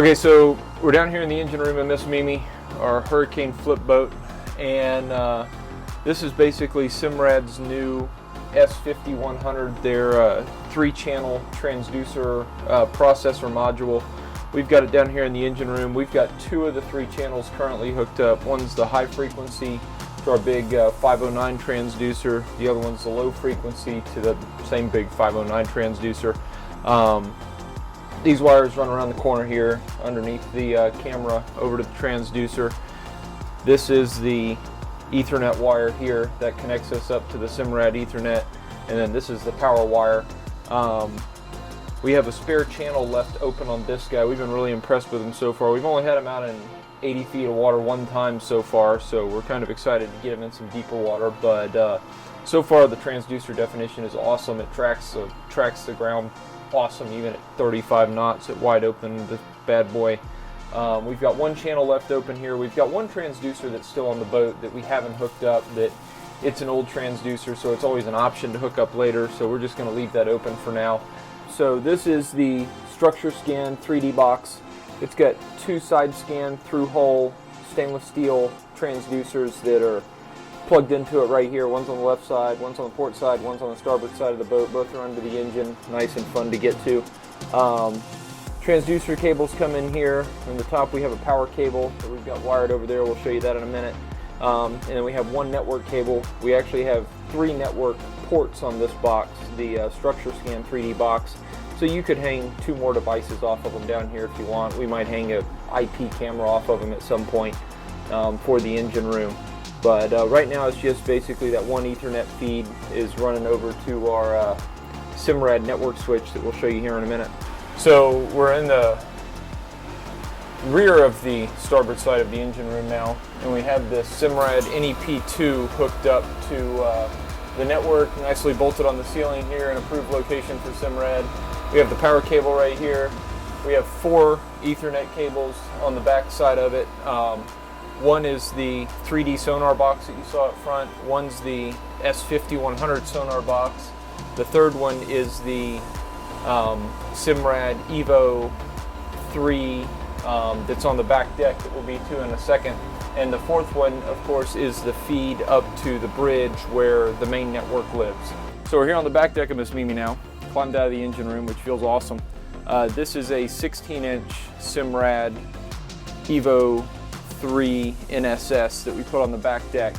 Okay, so we're down here in the engine room of Miss Mimi, our Hurricane flip boat, and this is basically Simrad's new S5100, their 3-channel transducer processor module. We've got it down here in the engine room. We've got 2 of the 3 channels currently hooked up. One's the high frequency to our big 509 transducer. The other one's the low frequency to the same big 509 transducer. These wires run around the corner here underneath the camera over to the transducer. This is the Ethernet wire here that connects us up to the Simrad Ethernet, and then this is the power wire. We have a spare channel left open on this guy. We've been really impressed with him so far. We've only had him out in 80 feet of water one time so far, so we're kind of excited to get him in some deeper water. But so far the transducer definition is awesome. It tracks the ground awesome, even at 35 knots at wide open, this bad boy. We've got 1 channel left open here. We've got 1 transducer that's still on the boat that we haven't hooked up. That it's an old transducer, so it's always an option to hook up later, so we're just going to leave that open for now. So this is the Structurescan 3D box. It's got 2 side scan through hole stainless steel transducers that are plugged into it right here. One's on the left side, one's on the port side, one's on the starboard side of the boat. Both are under the engine. Nice and fun to get to. Transducer cables come in here. On the top we have a power cable that we've got wired over there. We'll show you that in a minute. And then we have 1 network cable. We actually have 3 network ports on this box, the Structurescan 3D box. So you could hang 2 more devices off of them down here if you want. We might hang an IP camera off of them at some point for the engine room. But right now it's just basically that 1 Ethernet feed is running over to our Simrad network switch that we'll show you here in a minute. So we're in the rear of the starboard side of the engine room now, and we have this Simrad NEP2 hooked up to the network, nicely bolted on the ceiling here, an approved location for Simrad. We have the power cable right here. We have 4 Ethernet cables on the back side of it. One is the 3D sonar box that you saw up front. One's the S5100 sonar box. The third one is the Simrad Evo 3 that's on the back deck that we'll be to in a second. And the 4th one, of course, is the feed up to the bridge where the main network lives. So we're here on the back deck of Miss Mimi now. Climbed out of the engine room, which feels awesome. This is a 16-inch Simrad Evo 3 NSS that we put on the back deck.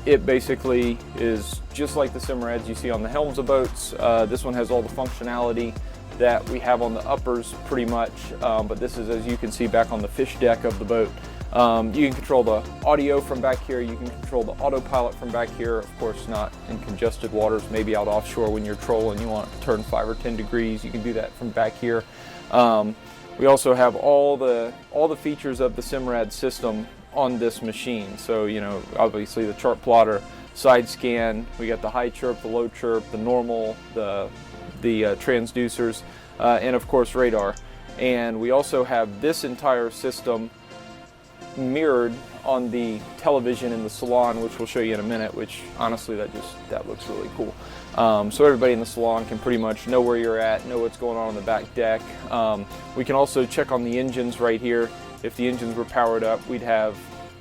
It basically is just like the Simrads you see on the helms of boats. This one has all the functionality that we have on the uppers pretty much, but this is, as you can see, back on the fish deck of the boat. You can control the audio from back here. You can control the autopilot from back here. Of course, not in congested waters, maybe out offshore when you're trolling, you want to turn 5 or 10 degrees. You can do that from back here. We also have all the features of the Simrad system on this machine. So, you know, obviously the chart plotter, side scan, we got the high chirp, the low chirp, the normal, the transducers, and of course radar. And we also have this entire system mirrored on the television in the salon, which we'll show you in a minute, which honestly that looks really cool. So everybody in the salon can pretty much know where you're at, know what's going on the back deck. We can also check on the engines right here. If the engines were powered up, we'd have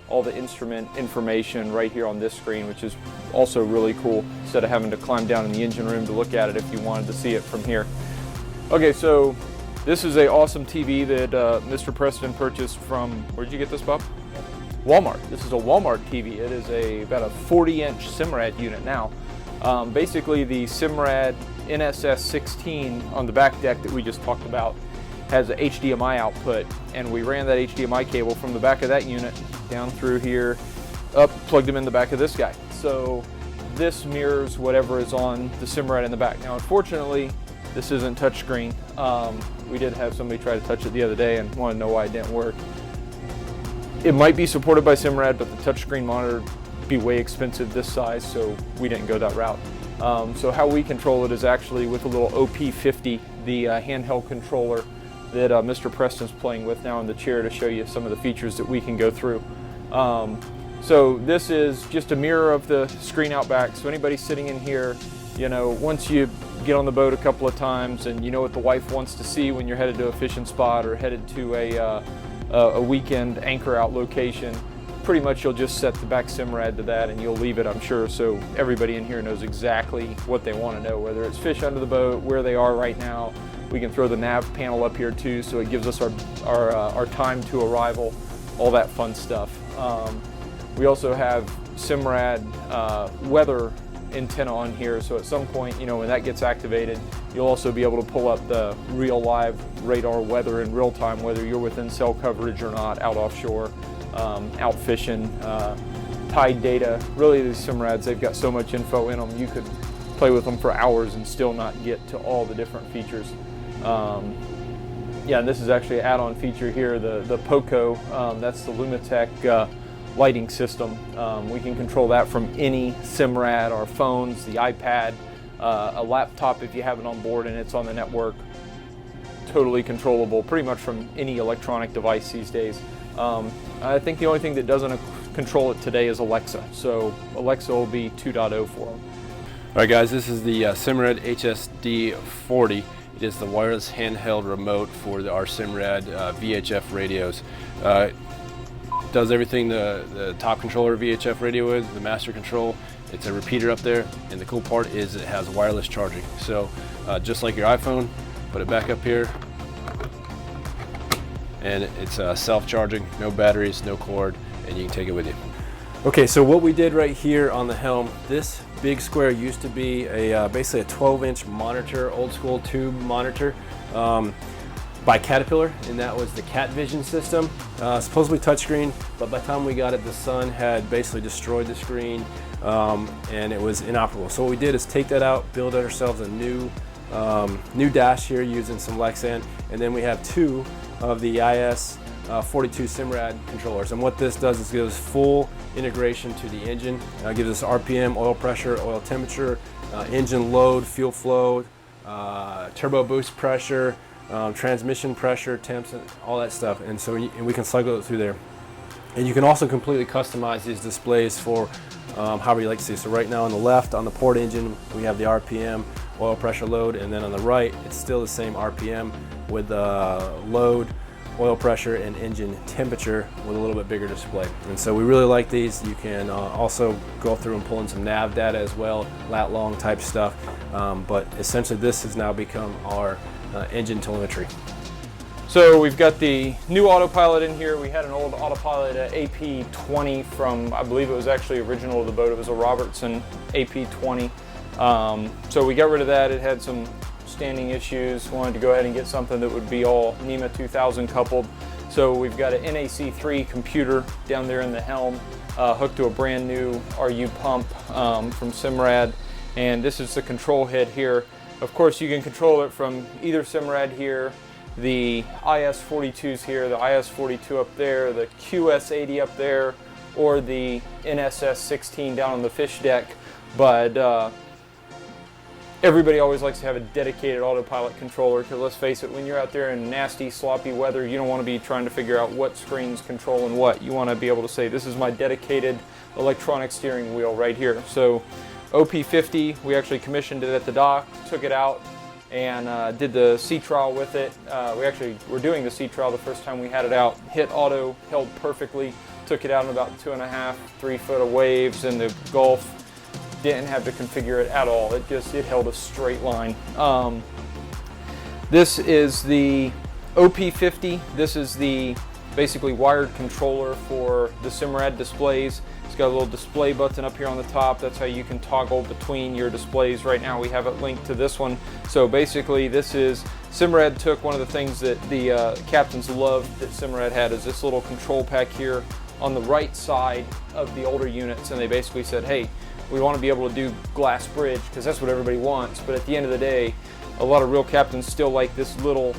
all the instrument information right here on this screen, which is also really cool, instead of having to climb down in the engine room to look at it if you wanted to see it from here. Okay, so this is an awesome TV that Mr. Preston purchased from, where'd you get this, Bob? Walmart. This is a Walmart TV. It is about a 40-inch Simrad unit now. Basically, the Simrad NSS 16 on the back deck that we just talked about has an HDMI output, and we ran that HDMI cable from the back of that unit down through here, up, plugged him in the back of this guy. So this mirrors whatever is on the Simrad in the back. Now, unfortunately, this isn't touchscreen. We did have somebody try to touch it the other day and want to know why it didn't work. It might be supported by Simrad, but the touchscreen monitor would be way expensive this size, so we didn't go that route. So how we control it is actually with a little OP50, the handheld controller that Mr. Preston's playing with now in the chair to show you some of the features that we can go through. So this is just a mirror of the screen out back. So anybody sitting in here, you know, once you get on the boat a couple of times and you know what the wife wants to see when you're headed to a fishing spot or headed to a weekend anchor out location, pretty much you'll just set the back Simrad to that and you'll leave it, I'm sure, so everybody in here knows exactly what they want to know, whether it's fish under the boat, where they are right now. We can throw the nav panel up here too, so it gives us our time to arrival, all that fun stuff. We also have Simrad weather antenna on here, so at some point, you know, when that gets activated, you'll also be able to pull up the real live radar weather in real time, whether you're within cell coverage or not, out offshore, out fishing, tide data. Really, these Simrads, they've got so much info in them, you could play with them for hours and still not get to all the different features. Yeah, and this is actually an add-on feature here, the POCO, that's the Lumitech lighting system. We can control that from any Simrad, our phones, the iPad, a laptop if you have it on board and it's on the network. Totally controllable pretty much from any electronic device these days. I think the only thing that doesn't control it today is Alexa, so Alexa will be 2.0 for them. Alright guys, this is the Simrad HSD40. It is the wireless handheld remote for our Simrad VHF radios. Does everything the top controller VHF radio is, the master control. It's a repeater up there, and the cool part is it has wireless charging. So just like your iPhone, put it back up here, and it's self-charging, no batteries, no cord, and you can take it with you. Okay, so what we did right here on the helm, this big square used to be basically a 12-inch monitor, old school tube monitor. By Caterpillar, and that was the Cat Vision system. Supposedly touchscreen, but by the time we got it, the sun had basically destroyed the screen, and it was inoperable. So what we did is take that out, build ourselves a new dash here using some Lexan, and then we have two of the IS-42 Simrad controllers. And what this does is gives full integration to the engine. Gives us RPM, oil pressure, oil temperature, engine load, fuel flow, turbo boost pressure, transmission pressure, temps, and all that stuff, and so we can cycle it through there. And you can also completely customize these displays for however you like to see. So right now on the left, on the port engine, we have the RPM, oil pressure, load, and then on the right, it's still the same RPM with load, oil pressure, and engine temperature with a little bit bigger display. And so we really like these. You can also go through and pull in some nav data as well, lat long type stuff, but essentially this has now become our engine telemetry. So we've got the new Autopilot in here. We had an old Autopilot AP20 from, I believe it was actually original to the boat. It was a Robertson AP20. So we got rid of that. It had some standing issues. Wanted to go ahead and get something that would be all NEMA 2000 coupled. So we've got an NAC3 computer down there in the helm, hooked to a brand new RU pump from Simrad. And this is the control head here. Of course, you can control it from either Simrad here, the IS-42s here, the IS-42 up there, the QS-80 up there, or the NSS-16 down on the fish deck. But everybody always likes to have a dedicated autopilot controller, because let's face it, when you're out there in nasty, sloppy weather, you don't want to be trying to figure out what screen's controlling what. You want to be able to say, this is my dedicated electronic steering wheel right here. So OP50, we actually commissioned it at the dock, took it out, and did the sea trial with it. We actually were doing the sea trial the first time we had it out. Hit auto, held perfectly, took it out in about 2.5, 3 foot of waves in the Gulf. Didn't have to configure it at all. It held a straight line. This is the OP50. This is the basically wired controller for the Simrad displays. It's got a little display button up here on the top. That's how you can toggle between your displays. Right now we have it linked to this one. So basically this is, Simrad took one of the things that the captains loved that Simrad had, is this little control pack here on the right side of the older units, and they basically said, hey, we want to be able to do glass bridge because that's what everybody wants, but at the end of the day, a lot of real captains still like this little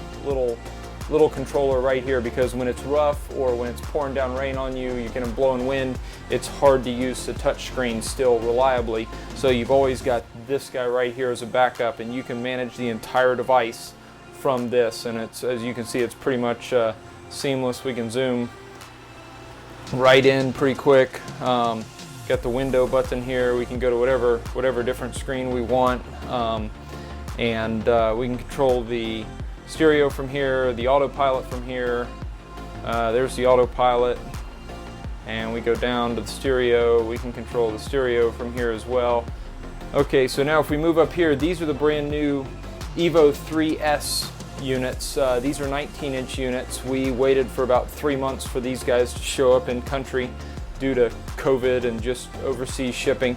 controller right here, because when it's rough or when it's pouring down rain on you, you're getting blowing wind, it's hard to use the touch screen still reliably. So you've always got this guy right here as a backup, and you can manage the entire device from this, and it's, as you can see, it's pretty much seamless. We can zoom right in pretty quick. Got the window button here. We can go to whatever different screen we want. and we can control the stereo from here, the autopilot from here. There's the autopilot, and we go down to the stereo. We can control the stereo from here as well. Okay, so now if we move up here, these are the brand new Evo 3S units. These are 19-inch units. We waited for about 3 months for these guys to show up in country due to COVID and just overseas shipping.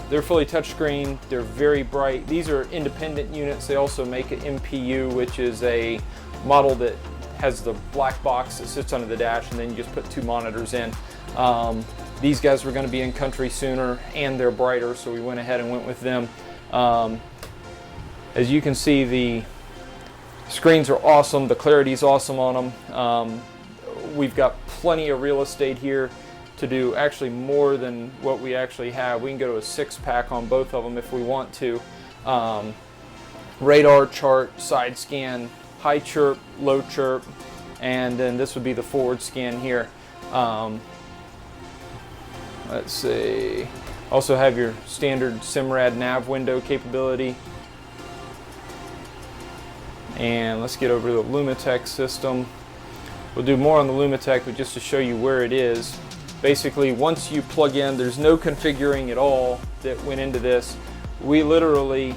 They're fully touchscreen. They're very bright. These are independent units. They also make an MPU, which is a model that has the black box that sits under the dash, and then you just put 2 monitors in. These guys were going to be in country sooner, and they're brighter, so we went ahead and went with them. As you can see, the screens are awesome. The clarity's awesome on them. We've got plenty of real estate here to do actually more than what we actually have. We can go to a 6-pack on both of them if we want to. Radar chart, side scan, high chirp, low chirp, and then this would be the forward scan here. Let's see. Also have your standard Simrad nav window capability. And let's get over to the Lumitech system. We'll do more on the Lumitech, but just to show you where it is. Basically, once you plug in, there's no configuring at all that went into this. We literally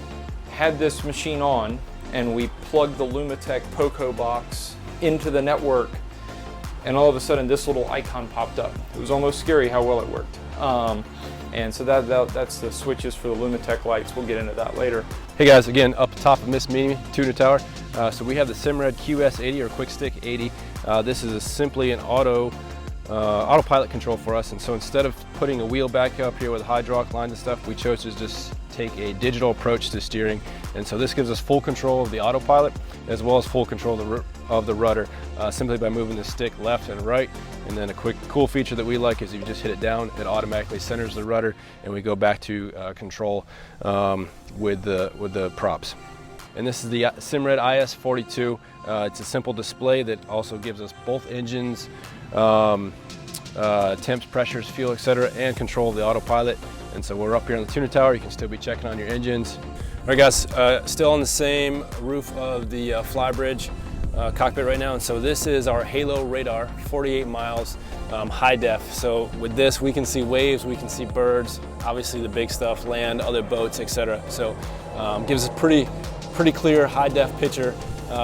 had this machine on, and we plugged the Lumitech Poco box into the network, and all of a sudden this little icon popped up. It was almost scary how well it worked. And so that's the switches for the Lumitech lights. We'll get into that later. Hey guys, again, up top of Miss Mimi Tuner Tower. So we have the Simrad QS80 or Quick Stick 80. This is simply an autopilot control for us, and so instead of putting a wheel back up here with hydraulic lines and stuff, we chose to just take a digital approach to steering, and so this gives us full control of the autopilot as well as full control of the rudder simply by moving the stick left and right. And then a cool feature that we like is if you just hit it down, it automatically centers the rudder, and we go back to control with the props. And this is the Simrad IS42. It's a simple display that also gives us both engines, temps, pressures, fuel, etc., and control of the autopilot. And so we're up here on the tuner tower. You can still be checking on your engines. All right, guys, still on the same roof of the flybridge cockpit right now. And so this is our Halo radar, 48 miles, high def. So with this, we can see waves, we can see birds, obviously the big stuff, land, other boats, etc. So gives us pretty clear high def picture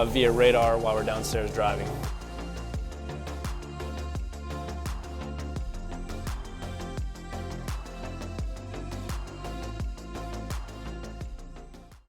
via radar while we're downstairs driving.